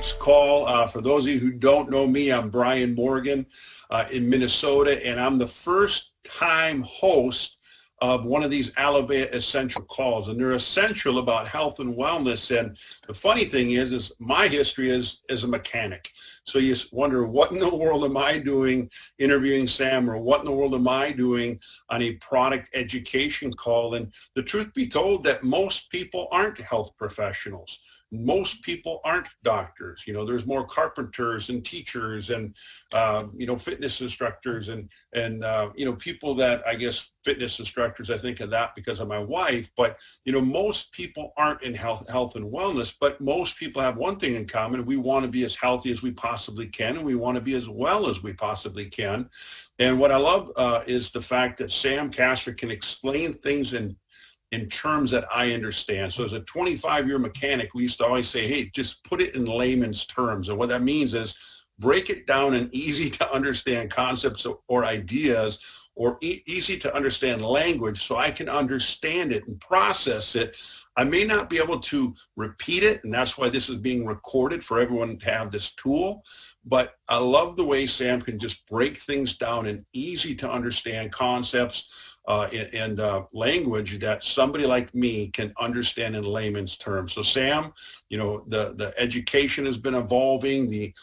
tonight's call. For those of you who don't know me, I'm Brian Morgan in Minnesota, and I'm the first-time host of one of these Alovea Essential calls, and they're essential about health and wellness. And the funny thing is my history is as a mechanic. So you wonder, what in the world am I doing interviewing Sam, or what in the world am I doing on a product education call? And the truth be told, that most people aren't health professionals. Most people aren't doctors. You know, there's more carpenters and teachers and, fitness instructors and people that, I guess, fitness instructors, I think of that because of my wife. But, most people aren't in health and wellness, but most people have one thing in common. We want to be as healthy as we possibly can, and we want to be as well as we possibly can. And what I love is the fact that Sam Castor can explain things in terms that I understand. So as a 25-year mechanic, we used to always say, hey, just put it in layman's terms. And what that means is break it down in easy to understand concepts or ideas, or easy to understand language, so I can understand it and process it. I may not be able to repeat it, and that's why this is being recorded for everyone to have this tool. But I love the way Sam can just break things down in easy to understand concepts and language that somebody like me can understand in layman's terms. So Sam, the education has been evolving, the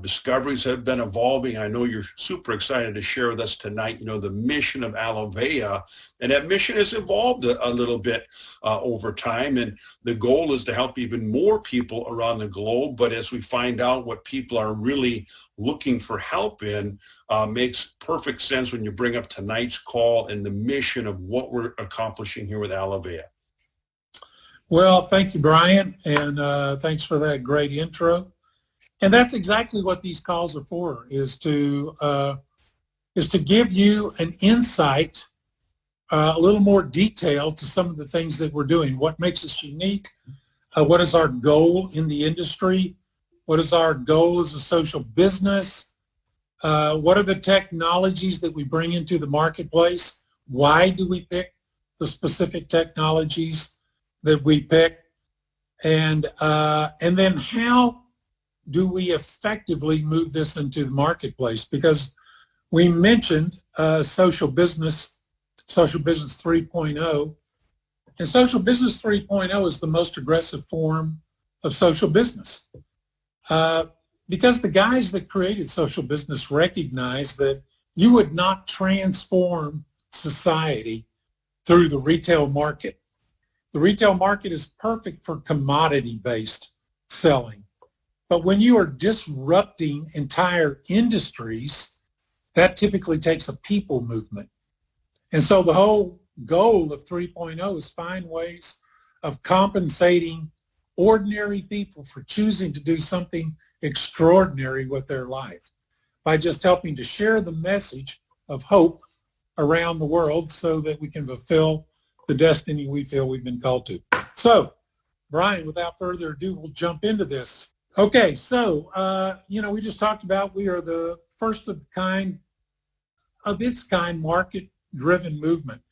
discoveries have been evolving. I know you're super excited to share with us tonight, the mission of Alovea, and that mission has evolved a little bit over time, and the goal is to help even more people around the globe. But as we find out what people are really looking for help in, makes perfect sense when you bring up tonight's call and the mission of what we're accomplishing here with Alovea. Well, thank you, Brian, and thanks for that great intro. And that's exactly what these calls are for, is to give you an insight, a little more detail to some of the things that we're doing. What makes us unique? What is our goal in the industry? What is our goal as a social business? What are the technologies that we bring into the marketplace? Why do we pick the specific technologies that we pick? And then how do we effectively move this into the marketplace? Because we mentioned social business 3.0, and social business 3.0 is the most aggressive form of social business. Because the guys that created social business recognized that you would not transform society through the retail market. The retail market is perfect for commodity-based selling. But when you are disrupting entire industries, that typically takes a people movement. And so the whole goal of 3.0 is find ways of compensating ordinary people for choosing to do something extraordinary with their life by just helping to share the message of hope around the world so that we can fulfill the destiny we feel we've been called to. So, Brian, without further ado, we'll jump into this. Okay, so, we just talked about we are the first of its kind market-driven movement.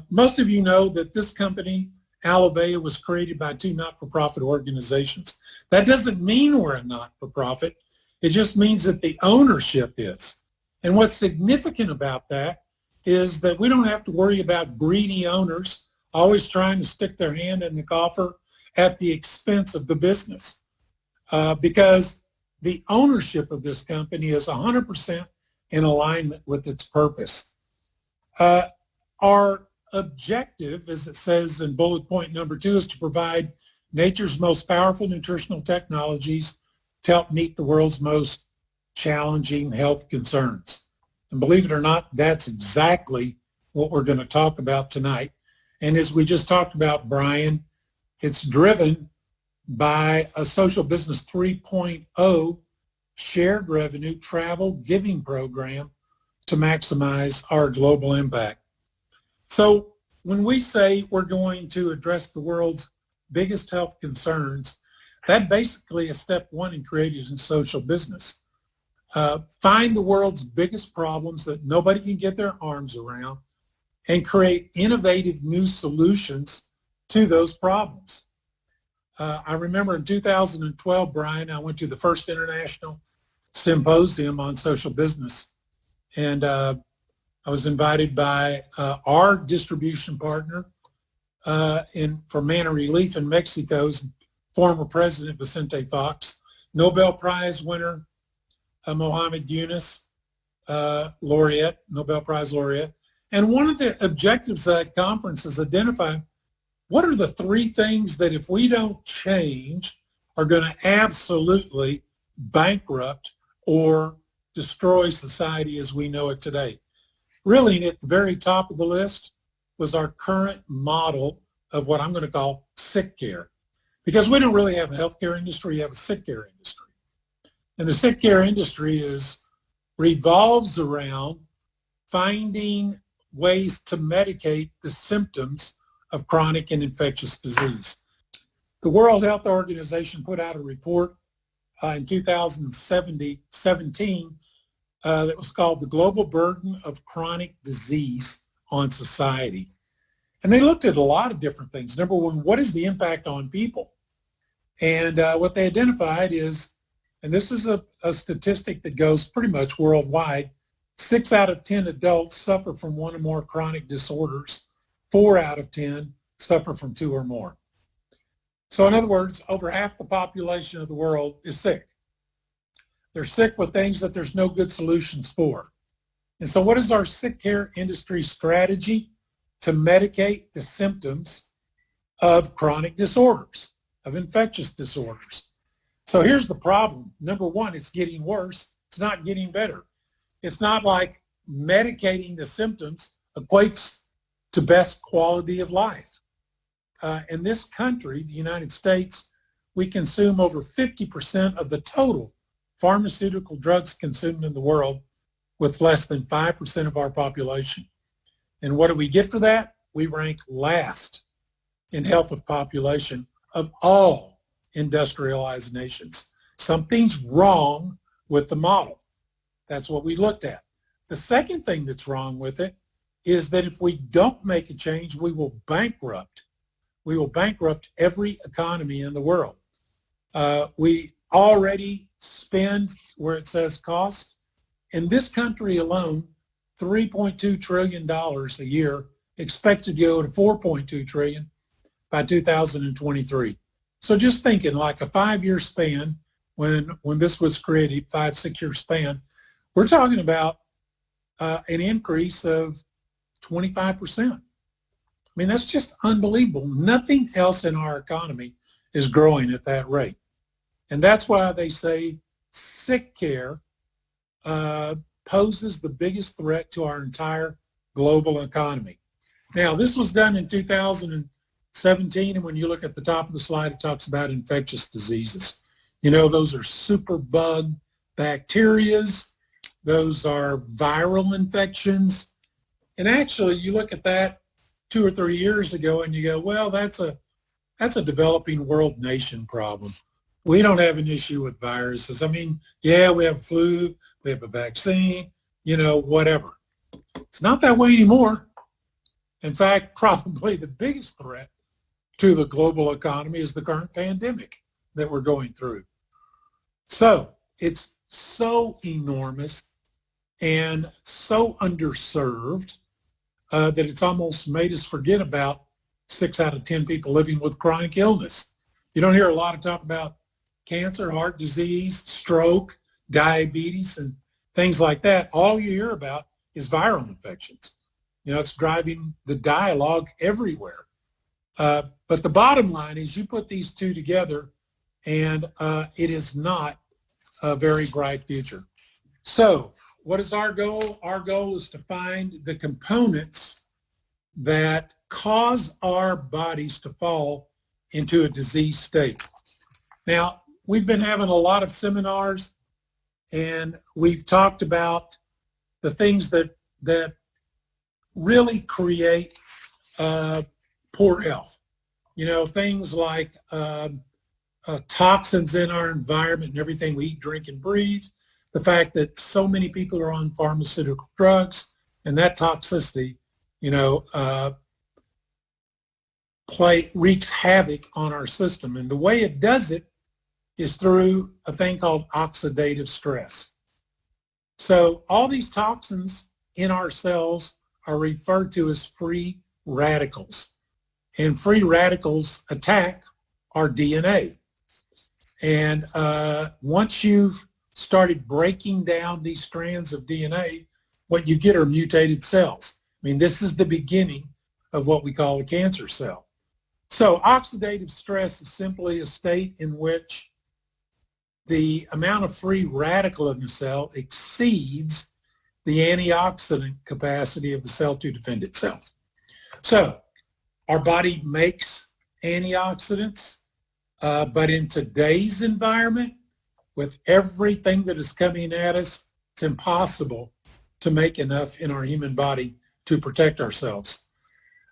Most of you know that this company, Alovea, was created by two not-for-profit organizations. That doesn't mean we're a not-for-profit. It just means that the ownership is. And what's significant about that is that we don't have to worry about greedy owners always trying to stick their hand in the coffer at the expense of the business, because the ownership of this company is 100% in alignment with its purpose. Our objective, as it says in bullet point number 2, is to provide nature's most powerful nutritional technologies to help meet the world's most challenging health concerns. And believe it or not, that's exactly what we're going to talk about tonight. And as we just talked about, Brian, it's driven by a social business 3.0 shared revenue travel giving program to maximize our global impact. So when we say we're going to address the world's biggest health concerns, that basically is step one in creating social business. Find the world's biggest problems that nobody can get their arms around and create innovative new solutions to those problems. I remember in 2012, Brian, I went to the first international symposium on social business, and I was invited by our distribution partner for Manna Relief in Mexico's former president Vicente Fox, Nobel Prize winner Mohammed Yunus, laureate, Nobel Prize laureate. And one of the objectives of that conference is identify what are the three things that if we don't change are going to absolutely bankrupt or destroy society as we know it today. Really, at the very top of the list was our current model of what I'm going to call sick care. Because we don't really have a healthcare industry, we have a sick care industry. And the sick care industry revolves around finding ways to medicate the symptoms of chronic and infectious disease. The World Health Organization put out a report in 2017 that was called The Global Burden of Chronic Disease on Society. And they looked at a lot of different things. Number one, what is the impact on people? And what they identified is, and this is a statistic that goes pretty much worldwide, 6 out of 10 adults suffer from one or more chronic disorders. 4 out of 10 suffer from 2 or more. So in other words, over half the population of the world is sick. They're sick with things that there's no good solutions for. And so what is our sick care industry strategy to medicate the symptoms of chronic disorders, of infectious disorders? So here's the problem. Number one, it's getting worse. It's not getting better. It's not like medicating the symptoms equates to best quality of life. In this country, the United States, we consume over 50% of the total pharmaceutical drugs consumed in the world with less than 5% of our population. And what do we get for that? We rank last in health of population of all industrialized nations. Something's wrong with the model. That's what we looked at. The second thing that's wrong with it is that if we don't make a change, we will bankrupt. We will bankrupt every economy in the world. We already spend, where it says cost, in this country alone, $3.2 trillion a year, expected to go to $4.2 trillion by 2023. So just thinking like a 5-year span, when this was created, 5-6 year span, we're talking about an increase of 25%. I mean, that's just unbelievable. Nothing else in our economy is growing at that rate. And that's why they say sick care poses the biggest threat to our entire global economy. Now, this was done in 2017, and when you look at the top of the slide, it talks about infectious diseases. You know, those are superbug bacterias. Those are viral infections. And actually, you look at that 2 or 3 years ago and you go, well, that's a developing world nation problem. We don't have an issue with viruses. I mean, yeah, we have flu, we have a vaccine, you know, whatever. It's not that way anymore. In fact, probably the biggest threat to the global economy is the current pandemic that we're going through. So it's so enormous and so underserved that it's almost made us forget about 6 out of 10 people living with chronic illness. You don't hear a lot of talk about cancer, heart disease, stroke, diabetes, and things like that. All you hear about is viral infections. You know, it's driving the dialogue everywhere. But the bottom line is you put these two together and it is not a very bright future. So what is our goal? Our goal is to find the components that cause our bodies to fall into a disease state. Now, we've been having a lot of seminars and we've talked about the things that really create poor health. You know, things like toxins in our environment and everything we eat, drink, and breathe. The fact that so many people are on pharmaceutical drugs and that toxicity, you know, wreaks havoc on our system. And the way it does it is through a thing called oxidative stress. So all these toxins in our cells are referred to as free radicals. And free radicals attack our DNA. And once you've started breaking down these strands of DNA, what you get are mutated cells. I mean, this is the beginning of what we call a cancer cell. So oxidative stress is simply a state in which the amount of free radical in the cell exceeds the antioxidant capacity of the cell to defend itself. So our body makes antioxidants, but in today's environment, with everything that is coming at us, it's impossible to make enough in our human body to protect ourselves.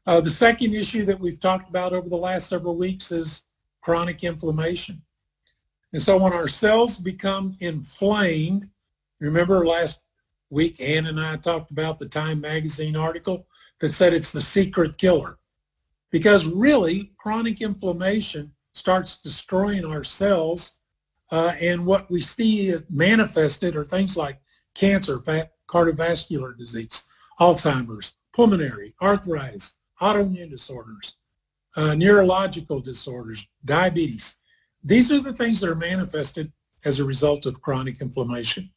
The second issue that we've talked about over the last several weeks is chronic inflammation. And so when our cells become inflamed, remember last week Ann and I talked about the Time magazine article that said it's the secret killer. Because really, chronic inflammation starts destroying our cells, and what we see is manifested are things like cancer, cardiovascular disease, Alzheimer's, pulmonary, arthritis, autoimmune disorders, neurological disorders, diabetes. These are the things that are manifested as a result of chronic inflammation.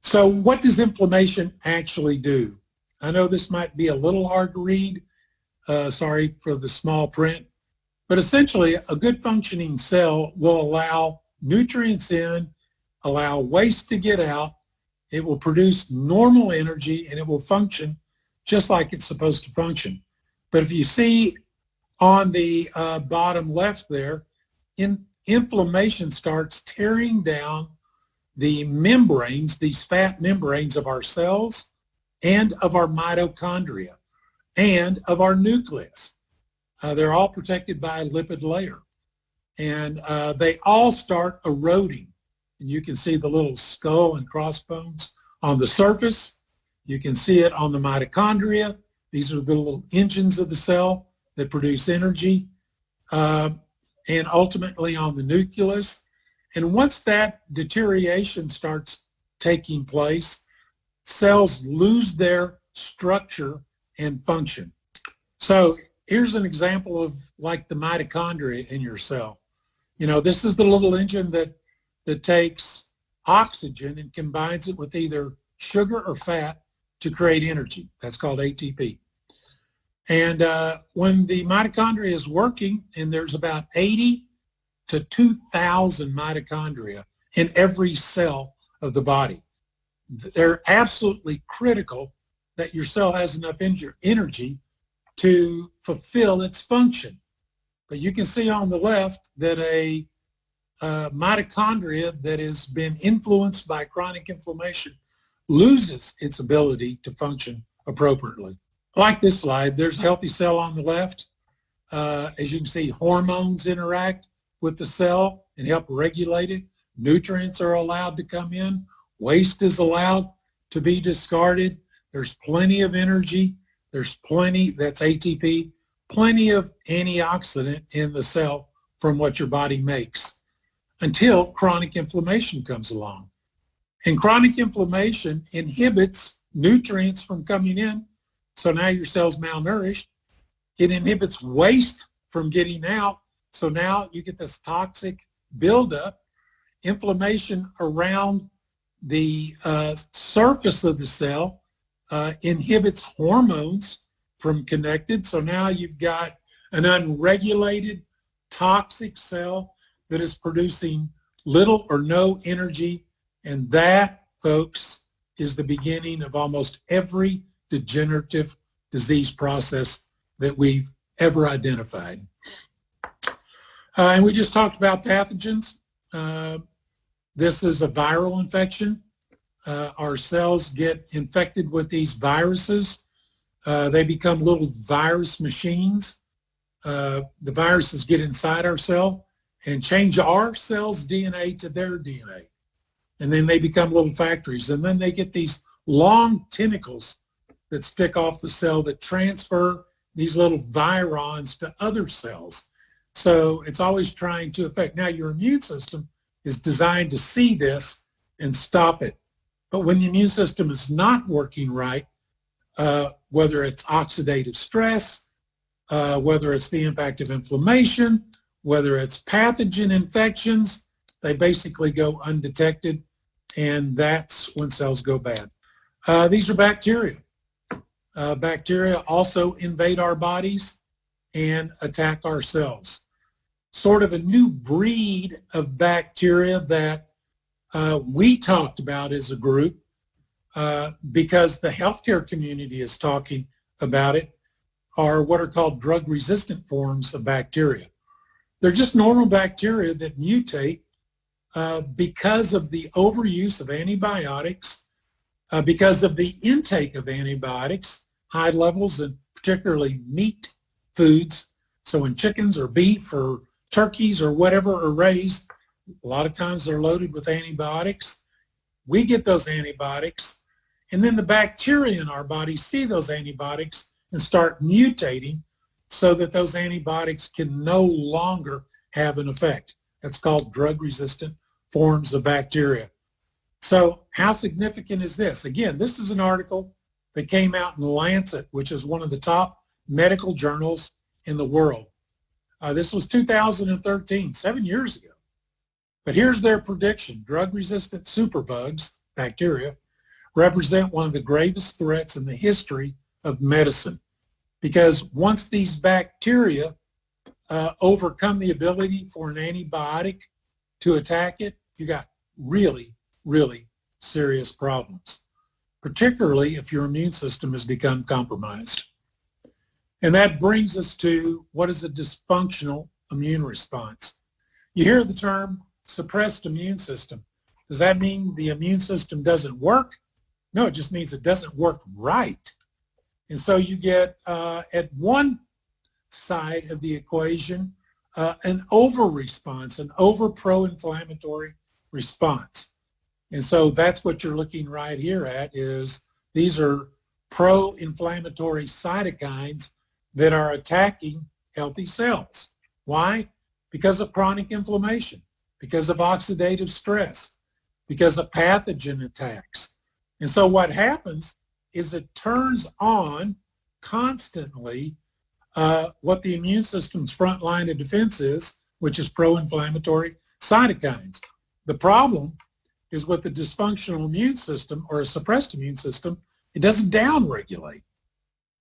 So what does inflammation actually do? I know this might be a little hard to read. Sorry for the small print. But essentially, a good functioning cell will allow nutrients in, allow waste to get out. It will produce normal energy, and it will function just like it's supposed to function. But if you see on the bottom left there, inflammation starts tearing down the membranes, these fat membranes of our cells and of our mitochondria and of our nucleus. They're all protected by a lipid layer. And they all start eroding. And you can see the little skull and crossbones on the surface. You can see it on the mitochondria. These are the little engines of the cell that produce energy. And ultimately on the nucleus. And once that deterioration starts taking place, cells lose their structure and function. So here's an example of like the mitochondria in your cell. You know, this is the little engine that takes oxygen and combines it with either sugar or fat to create energy. That's called ATP. And when the mitochondria is working, and there's about 80 to 2,000 mitochondria in every cell of the body, they're absolutely critical that your cell has enough energy to fulfill its function. But you can see on the left that a mitochondria that has been influenced by chronic inflammation loses its ability to function appropriately. Like this slide, there's a healthy cell on the left. As you can see, hormones interact with the cell and help regulate it. Nutrients are allowed to come in. Waste is allowed to be discarded. There's plenty of energy. There's plenty, that's ATP, plenty of antioxidant in the cell from what your body makes until chronic inflammation comes along. And chronic inflammation inhibits nutrients from coming in. So now your cell's malnourished. It inhibits waste from getting out. So now you get this toxic buildup. Inflammation around the surface of the cell inhibits hormones from connected. So now you've got an unregulated toxic cell that is producing little or no energy. And that, folks, is the beginning of almost every degenerative disease process that we've ever identified. And we just talked about pathogens. This is a viral infection. Our cells get infected with these viruses. They become little virus machines. The viruses get inside our cell and change our cell's DNA to their DNA. And then they become little factories. And then they get these long tentacles that stick off the cell that transfer these little virons to other cells. So it's always trying to affect. Now, your immune system is designed to see this and stop it. But when the immune system is not working right, whether it's oxidative stress, whether it's the impact of inflammation, whether it's pathogen infections, they basically go undetected, and that's when cells go bad. These are bacteria. Bacteria also invade our bodies and attack our cells. Sort of a new breed of bacteria that we talked about as a group because the healthcare community is talking about it, are what are called drug-resistant forms of bacteria. They're just normal bacteria that mutate because of the overuse of antibiotics, because of the intake of antibiotics, high levels in particularly meat foods. So when chickens or beef or turkeys or whatever are raised, a lot of times they're loaded with antibiotics. We get those antibiotics, and then the bacteria in our body see those antibiotics and start mutating so that those antibiotics can no longer have an effect. That's called drug-resistant forms of bacteria. So how significant is this? Again, this is an article that came out in The Lancet, which is one of the top medical journals in the world. This was 2013, 7 years ago. But here's their prediction. Drug-resistant superbugs, bacteria, represent one of the gravest threats in the history of medicine. Because once these bacteria overcome the ability for an antibiotic to attack it, you got really, really serious problems, particularly if your immune system has become compromised. And that brings us to what is a dysfunctional immune response. You hear the term suppressed immune system. Does that mean the immune system doesn't work? No, it just means it doesn't work right. And so you get at one side of the equation an over-response, an over-pro-inflammatory response. And so that's what you're looking right here at is these are pro-inflammatory cytokines that are attacking healthy cells. Why? Because of chronic inflammation, because of oxidative stress, because of pathogen attacks. And so what happens is it turns on constantly what the immune system's front line of defense is, which is pro-inflammatory cytokines. The problem is with the dysfunctional immune system or a suppressed immune system, it doesn't downregulate.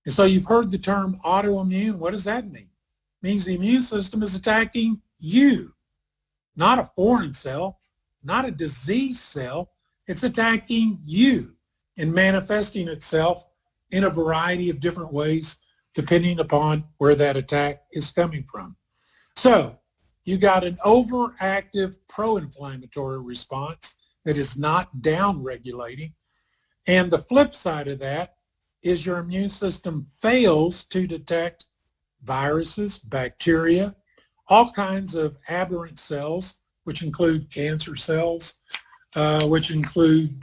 And so you've heard the term autoimmune. What does that mean? It means the immune system is attacking you, not a foreign cell, not a disease cell. It's attacking you and manifesting itself in a variety of different ways depending upon where that attack is coming from. So you got an overactive pro-inflammatory response that is not downregulating. And the flip side of that is your immune system fails to detect viruses, bacteria, all kinds of aberrant cells, which include cancer cells, which include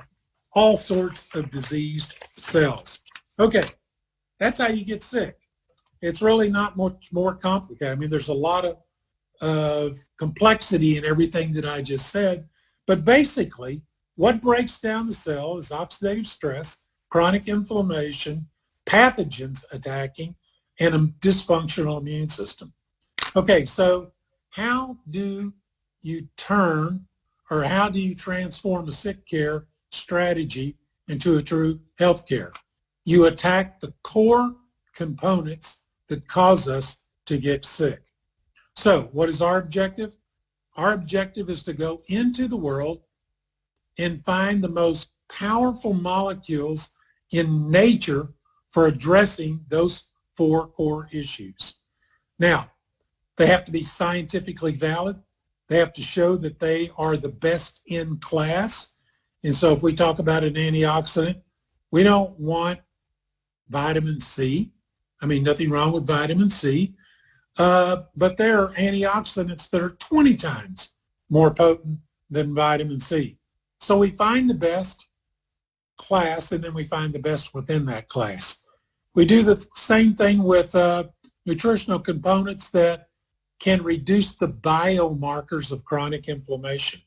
all sorts of diseased cells. Okay, that's how you get sick. It's really not much more complicated. I mean, there's a lot of complexity in everything that I just said, but basically what breaks down the cell is oxidative stress, chronic inflammation, pathogens attacking, and a dysfunctional immune system. Okay, so how do you turn or how do you transform a sick care strategy into a true health care? You attack the core components that cause us to get sick. So what is our objective? Our objective is to go into the world and find the most powerful molecules in nature for addressing those four core issues. Now, they have to be scientifically valid. They have to show that they are the best in class. And so if we talk about an antioxidant, we don't want vitamin C. I mean, nothing wrong with vitamin C. But there are antioxidants that are 20 times more potent than vitamin C. So we find the best class, and then we find the best within that class. We do the same thing with nutritional components that can reduce the biomarkers of chronic inflammation.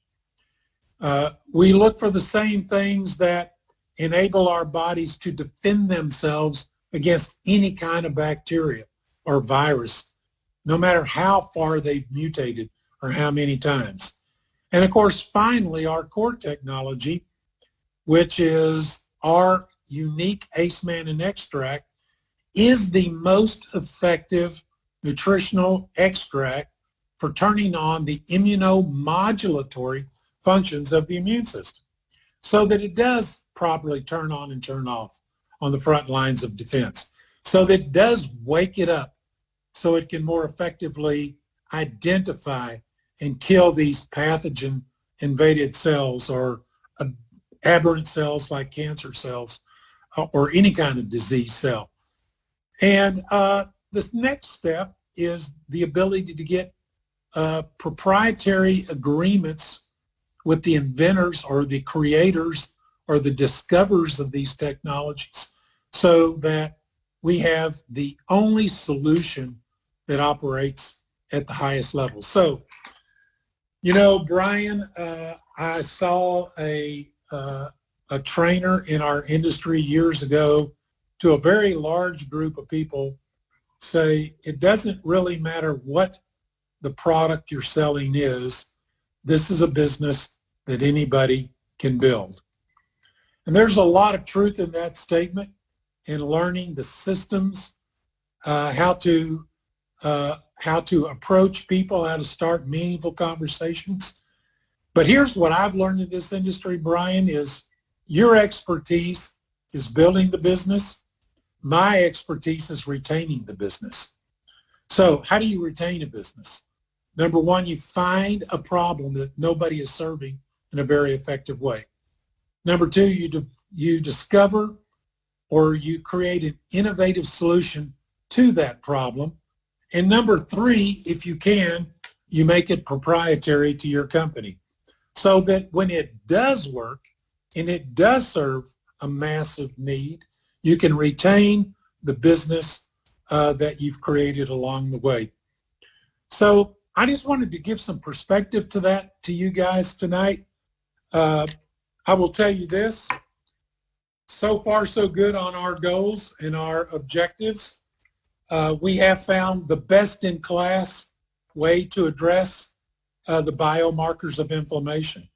We look for the same things that enable our bodies to defend themselves against any kind of bacteria or virus, no matter how far they've mutated or how many times. And of course, finally, our core technology, which is our unique ACE-Mannan extract, is the most effective nutritional extract for turning on the immunomodulatory functions of the immune system so that it does properly turn on and turn off on the front lines of defense, so that it does wake it up so it can more effectively identify and kill these pathogen-invaded cells or aberrant cells like cancer cells or any kind of disease cell. And this next step is the ability to get proprietary agreements with the inventors or the creators or the discoverers of these technologies so that we have the only solution that operates at the highest level. So, you know, Brian, I saw a trainer in our industry years ago to a very large group of people say, it doesn't really matter what the product you're selling is. This is a business that anybody can build. And there's a lot of truth in that statement, in learning the systems, how to approach people, how to start meaningful conversations. But here's what I've learned in this industry, Brian, is your expertise is building the business. My expertise is retaining the business. So how do you retain a business? Number one, you find a problem that nobody is serving in a very effective way. Number two, you discover or you create an innovative solution to that problem. And number three, if you can, you make it proprietary to your company so that when it does work and it does serve a massive need, you can retain the business that you've created along the way. So I just wanted to give some perspective to that to you guys tonight. I will tell you this, so far so good on our goals and our objectives. We have found the best-in-class way to address the biomarkers of inflammation.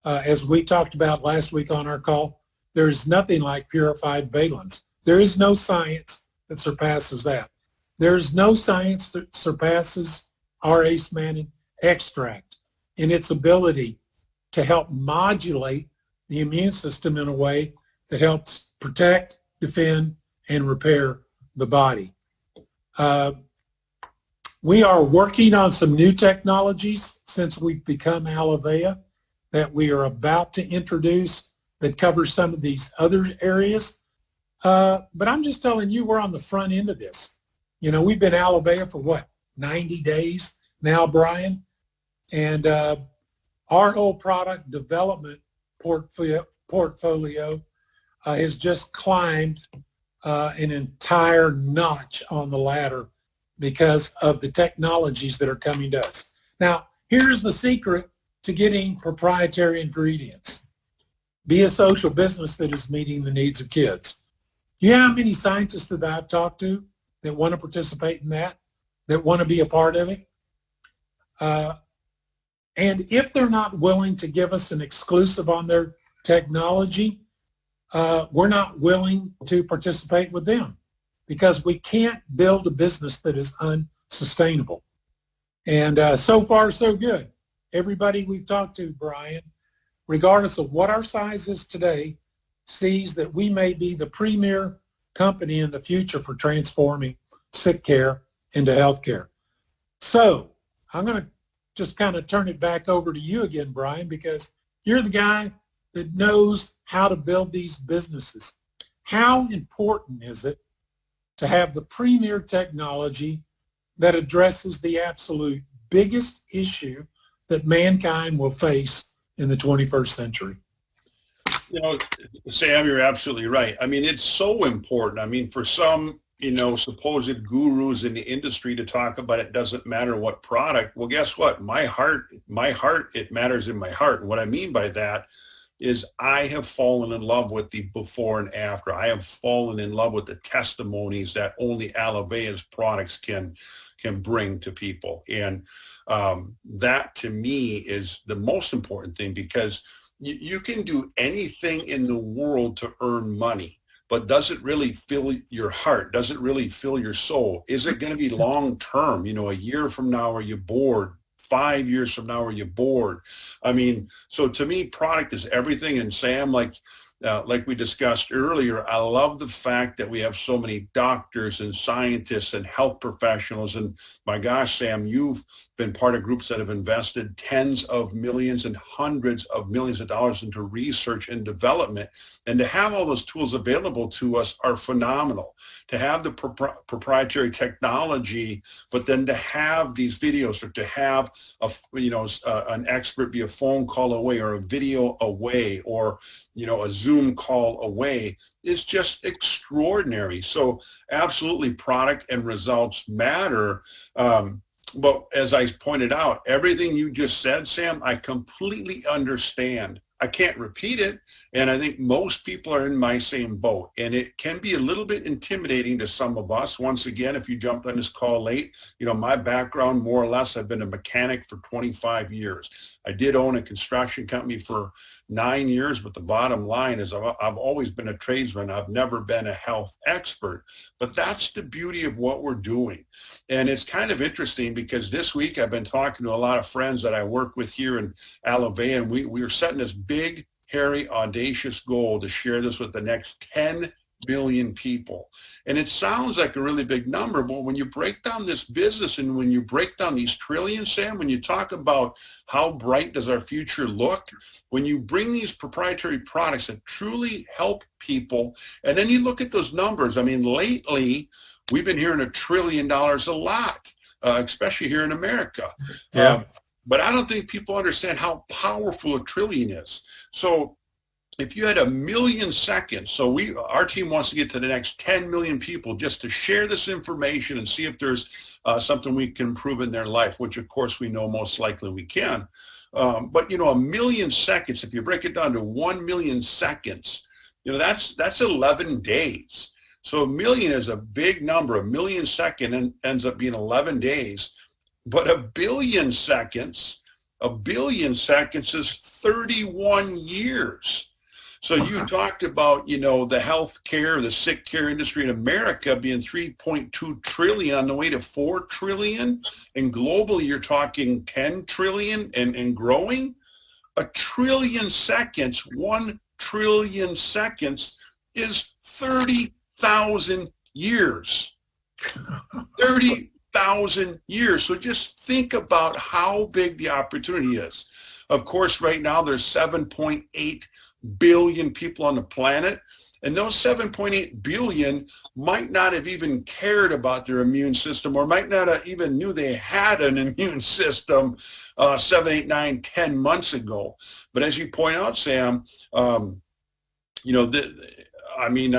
As we talked about last week on our call, there is nothing like purified valence. There is no science that surpasses that. There is no science that surpasses our ACE-Mannan extract in its ability to help modulate the immune system in a way that helps protect, defend, and repair the body. We are working on some new technologies since we've become Alovea that we are about to introduce that covers some of these other areas. But I'm just telling you, we're on the front end of this. You know, we've been Alovea for what, 90 days now, Brian? And our whole product development portfolio has just climbed an entire notch on the ladder because of the technologies that are coming to us. Now, here's the secret to getting proprietary ingredients. Be a social business that is meeting the needs of kids. You know how many scientists that I've talked to that want to participate in that want to be a part of it? And if they're not willing to give us an exclusive on their technology, we're not willing to participate with them because we can't build a business that is unsustainable. And so far, so good. Everybody we've talked to, Brian, regardless of what our size is today, sees that we may be the premier company in the future for transforming sick care into healthcare. So I'm going to just kind of turn it back over to you again, Brian, because you're the guy that knows how to build these businesses. How important is it to have the premier technology that addresses the absolute biggest issue that mankind will face in the 21st century? You know, Sam, you're absolutely right. I mean, it's so important. I mean, for some, supposed gurus in the industry to talk about it doesn't matter what product. Well, guess what? My heart, it matters in my heart. And what I mean by that is I have fallen in love with the before and after. I have fallen in love with the testimonies that only Alovea's products can bring to people. And that to me is the most important thing, because you can do anything in the world to earn money, but does it really fill your heart? Does it really fill your soul? Is it going to be long term? A year from now, are you bored? 5 years from now, are you bored? I mean, so to me, product is everything. And Sam, like we discussed earlier, I love the fact that we have so many doctors and scientists and health professionals. And my gosh, Sam, you've been part of groups that have invested tens of millions and hundreds of millions of dollars into research and development. And to have all those tools available to us are phenomenal. To have the proprietary technology, but then to have these videos, or to have an expert be a phone call away, or a video away, or a Zoom call away, is just extraordinary. So absolutely, product and results matter. But as I pointed out, everything you just said, Sam, I completely understand. I can't repeat it. And I think most people are in my same boat. And it can be a little bit intimidating to some of us. Once again, if you jumped on this call late, my background, more or less, I've been a mechanic for 25 years. I did own a construction company for 9 years, but the bottom line is I've always been a tradesman. I've never been a health expert. But that's the beauty of what we're doing. And it's kind of interesting, because this week I've been talking to a lot of friends that I work with here in Alovea, and we were setting this big, hairy, audacious goal to share this with the next 10 billion people. And it sounds like a really big number, but when you break down this business and when you break down these trillions, Sam, when you talk about how bright does our future look, when you bring these proprietary products that truly help people, and then you look at those numbers. I mean, lately, we've been hearing $1 trillion a lot, especially here in America. Yeah. But I don't think people understand how powerful $1 trillion is. So if you had 1 million seconds, so our team wants to get to the next 10 million people just to share this information and see if there's something we can improve in their life, which of course we know most likely we can. But 1 million seconds, if you break it down to 1 million seconds, that's 11 days. So 1 million is a big number. 1 million second ends up being 11 days. But 1 billion seconds is 31 years. So you talked about, the health care, the sick care industry in America being 3.2 trillion on the way to 4 trillion. And globally, you're talking 10 trillion and growing. 1 trillion seconds, 1 trillion seconds is 30,000 years. 30,000 years. So just think about how big the opportunity is. Of course, right now there's 7.8 billion people on the planet, and those 7.8 billion might not have even cared about their immune system, or might not have even knew they had an immune system 7, 8, 9, 10 months ago. But as you point out, Sam, I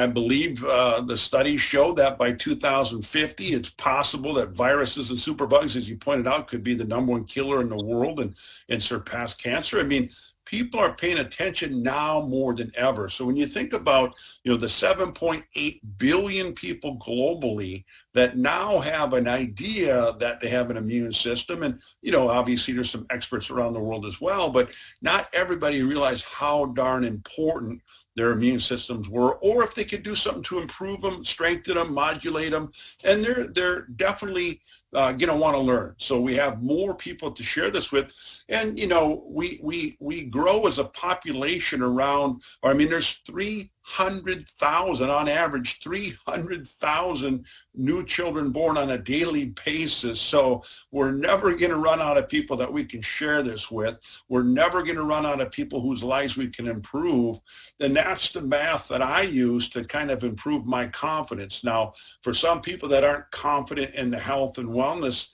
believe the studies show that by 2050, it's possible that viruses and superbugs, as you pointed out, could be the #1 killer in the world and surpass cancer. I mean, people are paying attention now more than ever. So when you think about, the 7.8 billion people globally that now have an idea that they have an immune system, and, obviously there's some experts around the world as well, but not everybody realized how darn important their immune systems were, or if they could do something to improve them, strengthen them, modulate them. And they're definitely going to want to learn. So we have more people to share this with. And, we grow as a population around, there's 300,000 on average, 300,000 new children born on a daily basis. So we're never going to run out of people that we can share this with. We're never going to run out of people whose lives we can improve. And that's the math that I use to kind of improve my confidence. Now, for some people that aren't confident in the health and wellness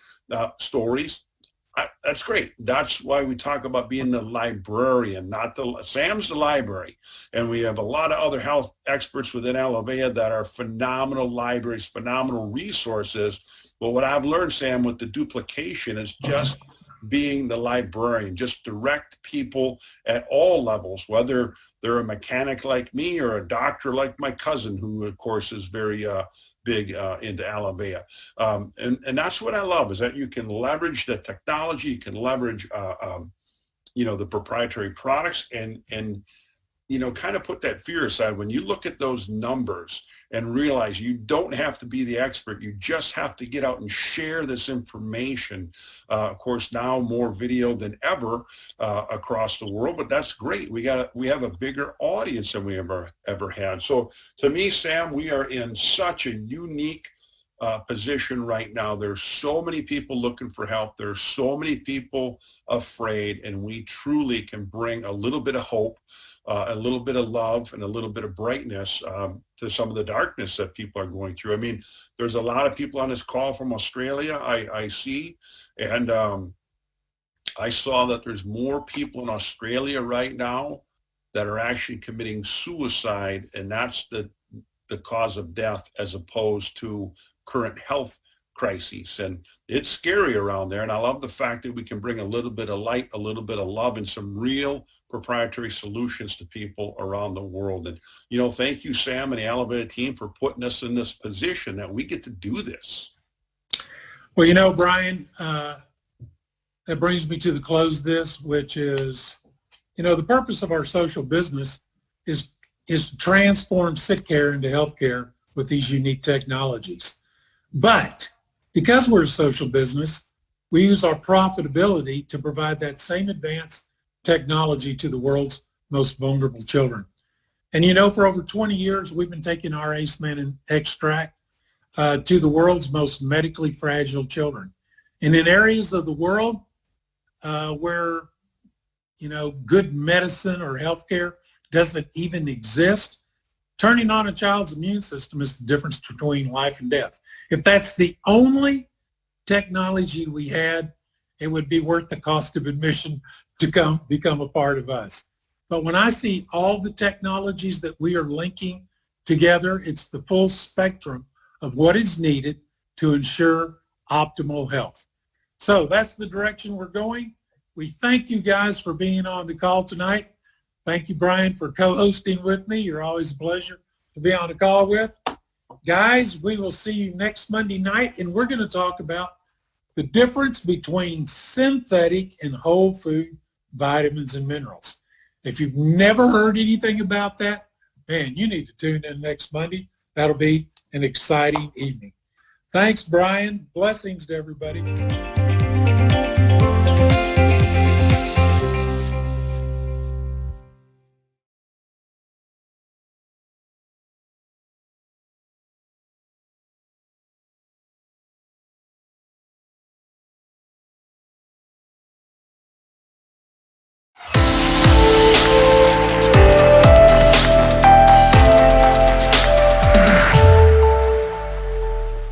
stories, That's great. That's why we talk about being the librarian, not the, Sam's the library. And we have a lot of other health experts within Alovea that are phenomenal libraries, phenomenal resources. But what I've learned, Sam, with the duplication is just being the librarian, just direct people at all levels, whether they're a mechanic like me or a doctor like my cousin, who of course is very big into Alovea. And that's what I love, is that you can leverage the technology, you can leverage the proprietary products, and kind of put that fear aside. When you look at those numbers and realize you don't have to be the expert, you just have to get out and share this information. Of course, now more video than ever across the world, but that's great. We have a bigger audience than we ever had. So to me, Sam, we are in such a unique position right now. There's so many people looking for help. There's so many people afraid, and we truly can bring a little bit of hope, a little bit of love, and a little bit of brightness to some of the darkness that people are going through. I mean, there's a lot of people on this call from Australia, I see, and I saw that there's more people in Australia right now that are actually committing suicide, and that's the cause of death, as opposed to current health crises. And it's scary around there. And I love the fact that we can bring a little bit of light, a little bit of love, and some real proprietary solutions to people around the world. And, thank you, Sam, and the Alovea team, for putting us in this position that we get to do this. Well, Brian, that brings me to the close of this, which is, the purpose of our social business is to transform sick care into healthcare with these unique technologies. But because we're a social business, we use our profitability to provide that same advanced technology to the world's most vulnerable children. And for over 20 years, we've been taking our ACE-Man extract to the world's most medically fragile children. And in areas of the world where, good medicine or healthcare doesn't even exist, turning on a child's immune system is the difference between life and death. If that's the only technology we had, it would be worth the cost of admission to become a part of us. But when I see all the technologies that we are linking together, it's the full spectrum of what is needed to ensure optimal health. So that's the direction we're going. We thank you guys for being on the call tonight. Thank you, Brian, for co-hosting with me. You're always a pleasure to be on the call with. Guys, we will see you next Monday night, and we're going to talk about the difference between synthetic and whole food vitamins and minerals. If you've never heard anything about that, man, you need to tune in next Monday. That'll be an exciting evening. Thanks, Brian. Blessings to everybody.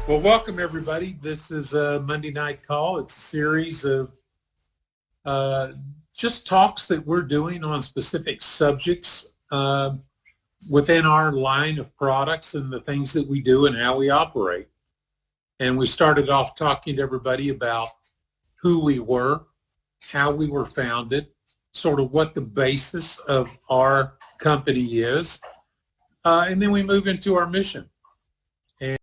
Well, welcome everybody. This is a Monday night call. It's a series of just talks that we're doing on specific subjects within our line of products and the things that we do and how we operate. And we started off talking to everybody about who we were, how we were founded, sort of what the basis of our company is, and then we move into our mission.